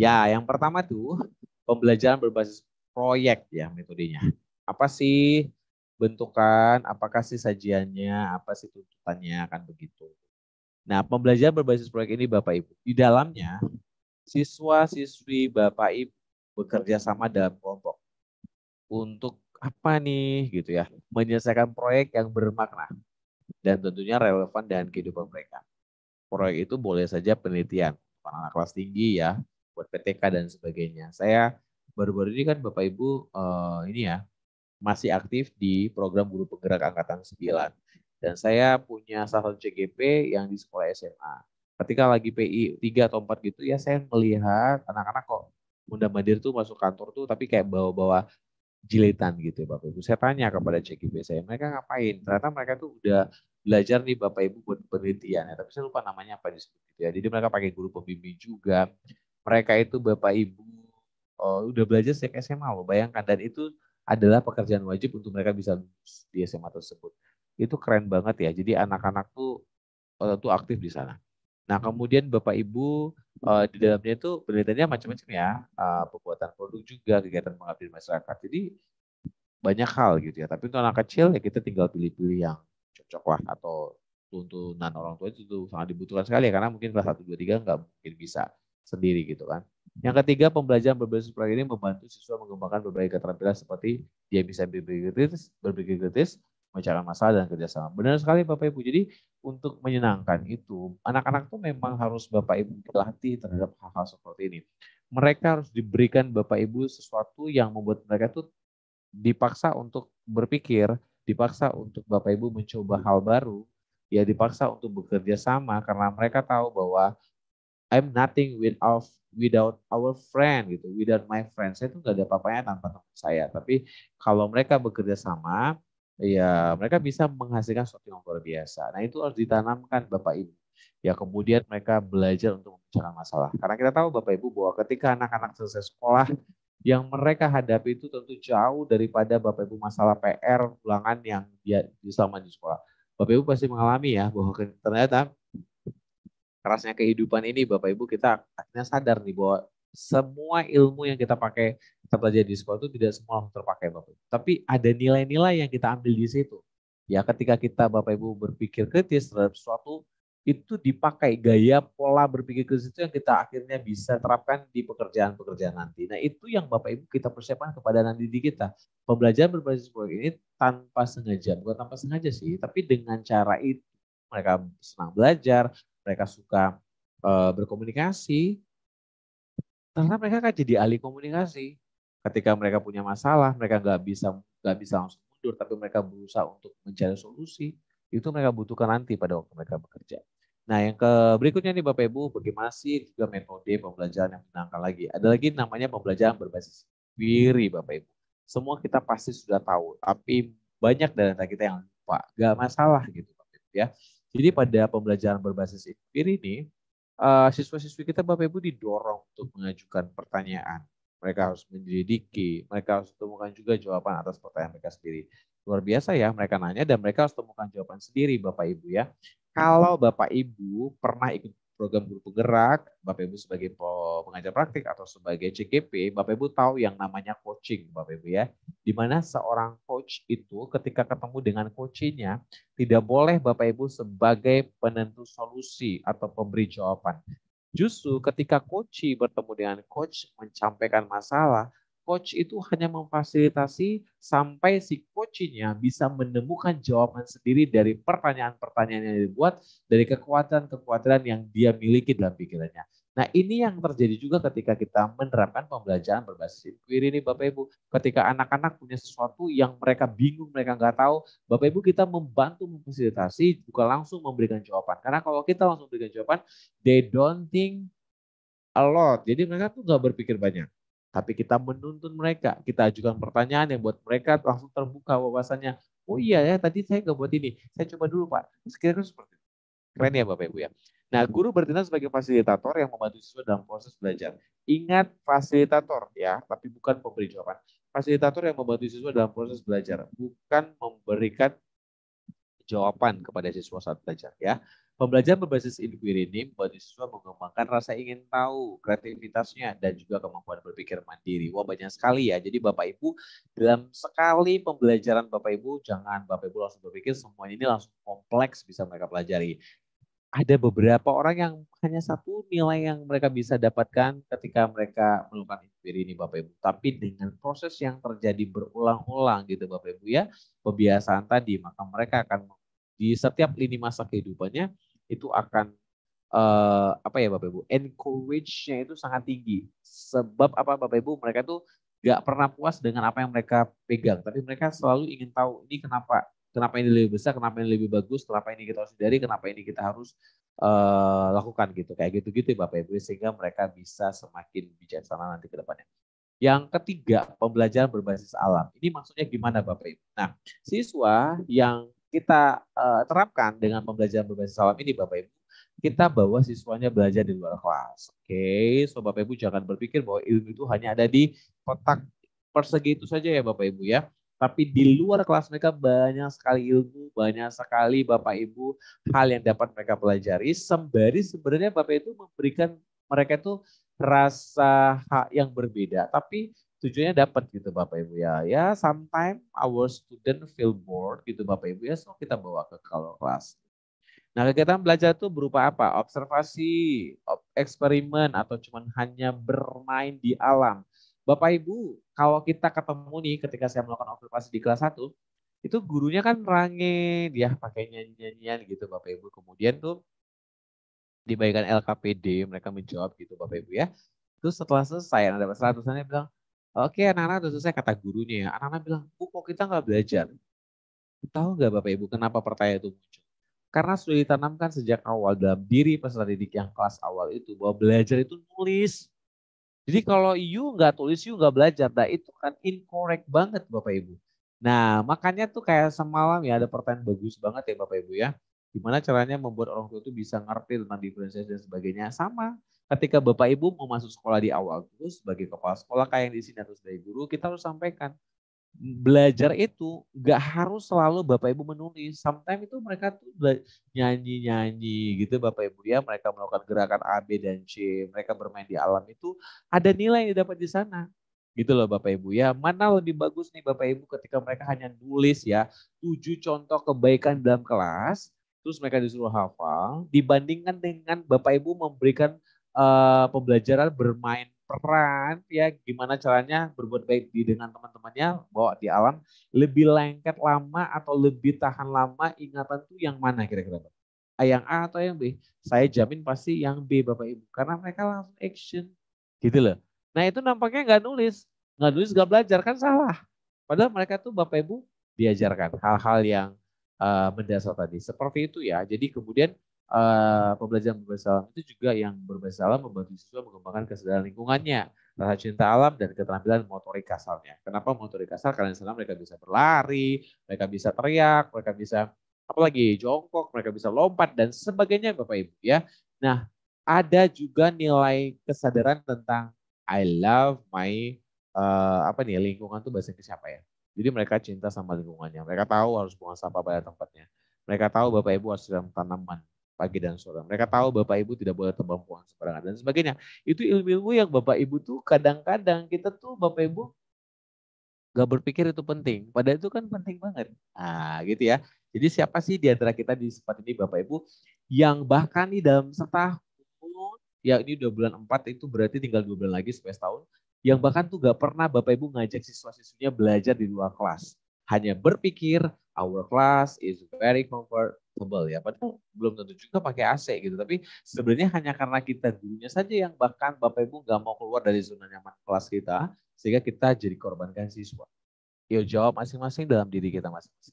Ya, yang pertama tuh pembelajaran berbasis proyek ya metodenya. Apa sih bentukan, apakah sih sajiannya, apa sih tuntutannya, kan begitu. Nah, pembelajaran berbasis proyek ini Bapak Ibu, di dalamnya siswa-siswi Bapak Ibu bekerja sama dalam kelompok untuk apa nih gitu ya, menyelesaikan proyek yang bermakna dan tentunya relevan dengan kehidupan mereka. Proyek itu boleh saja penelitian, anak kelas tinggi ya, buat PTK dan sebagainya. Saya baru-baru ini kan Bapak Ibu ini ya, masih aktif di program guru penggerak angkatan 9. Dan saya punya salah satu CGP yang di sekolah SMA. Ketika lagi PI 3 atau 4 gitu ya, saya melihat anak-anak kok mundar-mandir tuh masuk kantor tuh tapi kayak bawa-bawa jilitan gitu ya Bapak Ibu. Saya tanya kepada CGP saya, mereka ngapain? Ternyata mereka tuh udah belajar nih Bapak Ibu buat penelitian ya, tapi saya lupa namanya apa disebut gitu ya. Jadi mereka pakai guru pembimbing juga. Mereka itu Bapak Ibu udah belajar sejak SMA loh, bayangkan. Dan itu adalah pekerjaan wajib untuk mereka bisa lulus di SMA tersebut. Itu keren banget ya. Jadi anak-anak tuh aktif di sana. Nah, kemudian Bapak Ibu di dalamnya itu penelitiannya macam-macam ya, pembuatan produk juga, kegiatan pengabdian masyarakat. Jadi banyak hal gitu ya. Tapi untuk anak kecil ya kita tinggal pilih-pilih yang cocok lah, atau tuntunan orang tua itu tuh sangat dibutuhkan sekali ya, karena mungkin kelas 1, 2, 3 nggak mungkin bisa sendiri gitu kan. Yang ketiga, pembelajaran berbasis proyek ini membantu siswa mengembangkan berbagai keterampilan seperti dia bisa berpikir kritis, memecahkan masalah dan kerjasama. Benar sekali Bapak Ibu. Jadi untuk menyenangkan itu, anak-anak tuh memang harus Bapak Ibu berlatih terhadap hal-hal seperti ini. Mereka harus diberikan Bapak Ibu sesuatu yang membuat mereka tuh dipaksa untuk berpikir, dipaksa untuk Bapak Ibu mencoba hal baru, ya dipaksa untuk bekerja sama karena mereka tahu bahwa I'm nothing without our friend gitu, without my friends. Saya tuh nggak ada apa-apanya tanpa teman saya. Tapi kalau mereka bekerja sama, ya mereka bisa menghasilkan sesuatu yang luar biasa. Nah itu harus ditanamkan Bapak Ibu. Ya kemudian mereka belajar untuk memecahkan masalah. Karena kita tahu Bapak Ibu bahwa ketika anak-anak selesai sekolah, yang mereka hadapi itu tentu jauh daripada Bapak Ibu masalah PR ulangan yang dia selama di sekolah. Bapak Ibu pasti mengalami ya bahwa ternyata kerasnya kehidupan ini Bapak Ibu kita akhirnya sadar nih bahwa semua ilmu yang kita pakai, kita pelajari di sekolah itu tidak semua terpakai Bapak Ibu. Tapi ada nilai-nilai yang kita ambil di situ. Ya ketika kita Bapak Ibu berpikir kritis terhadap sesuatu, itu dipakai gaya pola berpikir kritis itu yang kita akhirnya bisa terapkan di pekerjaan-pekerjaan nanti. Nah itu yang Bapak Ibu kita persiapkan kepada anak didik kita. Pembelajaran berbasis proyek ini tanpa sengaja, bukan tanpa sengaja sih, tapi dengan cara itu mereka senang belajar, mereka suka berkomunikasi, karena mereka kan jadi ahli komunikasi. Ketika mereka punya masalah, mereka nggak bisa langsung mundur, tapi mereka berusaha untuk mencari solusi. Itu mereka butuhkan nanti pada waktu mereka bekerja. Nah, yang berikutnya nih Bapak Ibu, bagaimana sih juga metode pembelajaran yang menyenangkan lagi? Ada lagi namanya pembelajaran berbasis query Bapak Ibu. Semua kita pasti sudah tahu, tapi banyak dari kita yang lupa. Gak masalah gitu Bapak Ibu ya. Jadi pada pembelajaran berbasis query ini, siswa-siswi kita Bapak Ibu didorong untuk mengajukan pertanyaan. Mereka harus menyelidiki, mereka harus temukan juga jawaban atas pertanyaan mereka sendiri. Luar biasa ya, mereka nanya dan mereka harus temukan jawaban sendiri Bapak Ibu ya. Kalau Bapak Ibu pernah ikut program guru penggerak, Bapak Ibu sebagai pengajar praktik atau sebagai CGP, Bapak Ibu tahu yang namanya coaching Bapak Ibu ya. Di mana seorang coach itu ketika ketemu dengan coachnya, tidak boleh Bapak Ibu sebagai penentu solusi atau pemberi jawaban. Justru ketika coach bertemu dengan coach menyampaikan masalah, coach itu hanya memfasilitasi sampai si coachnya bisa menemukan jawaban sendiri dari pertanyaan-pertanyaan yang dibuat, dari kekhawatiran-kekhawatiran yang dia miliki dalam pikirannya. Nah ini yang terjadi juga ketika kita menerapkan pembelajaran berbasis inquiry ini Bapak Ibu. Ketika anak-anak punya sesuatu yang mereka bingung, mereka nggak tahu, Bapak Ibu kita membantu memfasilitasi, bukan langsung memberikan jawaban. Karena kalau kita langsung memberikan jawaban, they don't think a lot. Jadi mereka tuh nggak berpikir banyak. Tapi kita menuntun mereka, kita ajukan pertanyaan yang buat mereka langsung terbuka wawasannya. Oh iya ya, tadi saya nggak buat ini. Saya coba dulu Pak. Sekiranya seperti itu. Keren ya Bapak Ibu ya. Nah, guru bertindak sebagai fasilitator yang membantu siswa dalam proses belajar. Ingat fasilitator ya, tapi bukan pemberi jawaban. Fasilitator yang membantu siswa dalam proses belajar, bukan memberikan jawaban kepada siswa saat belajar ya. Pembelajaran berbasis inquiry ini membuat siswa mengembangkan rasa ingin tahu, kreativitasnya, dan juga kemampuan berpikir mandiri. Wah, banyak sekali ya. Jadi Bapak Ibu, dalam sekali pembelajaran Bapak Ibu, jangan Bapak Ibu langsung berpikir semuanya ini langsung kompleks bisa mereka pelajari. Ada beberapa orang yang hanya satu nilai yang mereka bisa dapatkan ketika mereka melakukan inquiry ini Bapak Ibu. Tapi dengan proses yang terjadi berulang-ulang gitu Bapak Ibu ya, kebiasaan tadi, maka mereka akan di setiap lini masa kehidupannya itu akan apa ya Bapak Ibu, encourage-nya itu sangat tinggi. Sebab apa Bapak Ibu, mereka tuh gak pernah puas dengan apa yang mereka pegang, tapi mereka selalu ingin tahu ini kenapa, kenapa ini lebih besar, kenapa ini lebih bagus, kenapa ini kita harus hindari, kenapa ini kita harus lakukan gitu, kayak gitu-gitu ya Bapak Ibu, sehingga mereka bisa semakin bijaksana nanti ke depannya. Yang ketiga, pembelajaran berbasis alam. Ini maksudnya gimana Bapak Ibu? Nah, siswa yang kita terapkan dengan pembelajaran berbasis alam ini Bapak Ibu, kita bawa siswanya belajar di luar kelas. Oke, so Bapak Ibu jangan berpikir bahwa ilmu itu hanya ada di kotak persegi itu saja ya Bapak Ibu ya. Tapi di luar kelas mereka banyak sekali ilmu, banyak sekali Bapak Ibu hal yang dapat mereka pelajari. Sembari sebenarnya Bapak Ibu memberikan mereka itu rasa hak yang berbeda. Tapi tujuannya dapat gitu Bapak Ibu ya. Ya, sometimes our student feel bored gitu Bapak Ibu ya. So kita bawa ke kalau kelas. Nah, kegiatan belajar itu berupa apa? Observasi, eksperimen, atau cuman hanya bermain di alam. Bapak Ibu, kalau kita ketemu nih ketika saya melakukan observasi di kelas 1, itu gurunya kan range, dia pakai nyanyi-nyanyian gitu Bapak Ibu. Kemudian tuh dibagikan LKPD, mereka menjawab gitu Bapak Ibu ya. Terus setelah selesai, ada seratusannya bilang, oke anak-anak udah selesai kata gurunya ya. Anak-anak bilang, Bu kok kita nggak belajar? Tahu nggak Bapak Ibu kenapa pertanyaan itu muncul? Karena sudah ditanamkan sejak awal dalam diri peserta didik yang kelas awal itu bahwa belajar itu nulis. Jadi kalau you nggak tulis, you nggak belajar. Nah itu kan incorrect banget Bapak Ibu. Nah makanya tuh kayak semalam ya ada pertanyaan bagus banget ya Bapak Ibu ya. Gimana caranya membuat orang tua itu bisa ngerti tentang diferensiasi dan sebagainya. Sama ketika Bapak Ibu mau masuk sekolah di awal, terus sebagai kepala sekolah kayak yang di sini atau sebagai guru, kita harus sampaikan belajar itu gak harus selalu Bapak Ibu menulis. Sometimes itu mereka tuh nyanyi-nyanyi gitu Bapak Ibu ya. Mereka melakukan gerakan A, B, dan C. Mereka bermain di alam itu ada nilai yang didapat di sana. Gitu loh Bapak Ibu ya. Mana lebih bagus nih Bapak Ibu ketika mereka hanya nulis ya 7 contoh kebaikan dalam kelas. Terus mereka disuruh hafal. Dibandingkan dengan Bapak Ibu memberikan pembelajaran bermain peran ya gimana caranya berbuat baik dengan teman-temannya bawa di alam lebih lengket lama atau lebih tahan lama ingatan tuh yang mana kira-kira yang A atau yang B? Saya jamin pasti yang B Bapak Ibu karena mereka langsung action gitu loh. Nah itu nampaknya nggak nulis nggak belajar kan salah. Padahal mereka tuh Bapak Ibu diajarkan hal-hal yang mendasar tadi seperti itu ya. Jadi kemudian pembelajaran berbasis alam itu juga yang berbasis alam membantu siswa mengembangkan kesadaran lingkungannya, rasa cinta alam dan keterampilan motorik kasarnya. Kenapa motorik kasar? Karena di sana mereka bisa berlari, mereka bisa teriak, mereka bisa apalagi jongkok, mereka bisa lompat dan sebagainya Bapak Ibu ya. Nah, ada juga nilai kesadaran tentang I love my apa nih lingkungan tuh bahasa Inggris apa ya? Jadi mereka cinta sama lingkungannya. Mereka tahu harus buang sampah pada tempatnya. Mereka tahu Bapak Ibu harus siram tanaman pagi dan sore. Mereka tahu Bapak Ibu tidak boleh tebang buang sembarangan dan sebagainya. Itu ilmu-ilmu yang Bapak Ibu tuh kadang-kadang kita tuh Bapak Ibu gak berpikir itu penting. Padahal itu kan penting banget. Nah gitu ya. Jadi siapa sih di antara kita di tempat ini Bapak Ibu yang bahkan nih dalam setahun, ya ini udah bulan 4 itu berarti tinggal 2 bulan lagi supaya setahun, yang bahkan tuh gak pernah Bapak Ibu ngajak siswa-siswinya belajar di luar kelas. Hanya berpikir our class is very comfortable ya. Padahal belum tentu juga pakai AC gitu. Tapi sebenarnya hanya karena kita gurunya saja yang bahkan Bapak Ibu gak mau keluar dari zona nyaman kelas kita. Sehingga kita jadi korbankan siswa. Yuk jawab masing-masing dalam diri kita masing-masing.